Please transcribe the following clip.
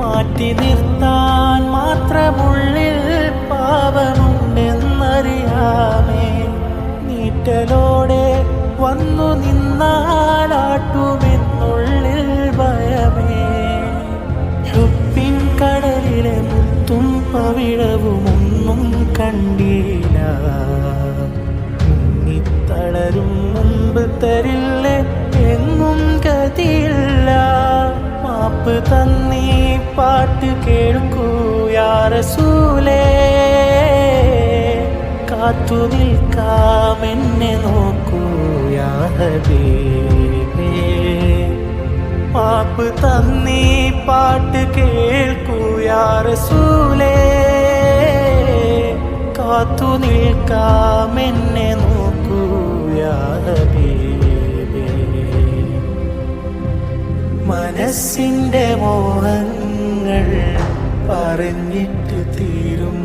മാറ്റി നിർത്താൻ മാത്രമുള്ളിൽ പാപമുണ്ടെന്നറിയാമേ. നീറ്റലോടെ വന്നു നിന്നാലാട്ടുമെന്നുള്ളിൽ ഭയമേ. ഹുബ്ബിൻ കടലിലെ മുത്തും പവിഴവുമൊന്നും കണ്ടില്ല. മുങ്ങിത്തളരും മുമ്പ് തരില്ലേ എങ്ങും ഗതിയില്ല. മാപ്പ് തന്നീ പാട്ട് കേൾക്കൂ യാ റസൂലേ. കാത്തു നിൽക്കാം എന്നെ നോക്കൂ യാ ഹബീബേ. മാപ്പ് തന്നീ പാട്ട് കേൾക്കൂ യാ റസൂലേ. കാത്തു നിൽക്കാം എന്നെ നോക്കൂ യാ ഹബീബേ. മനസ്സിൻ്റെ മോഹങ്ങൾ പറഞ്ഞിട്ട് തീരും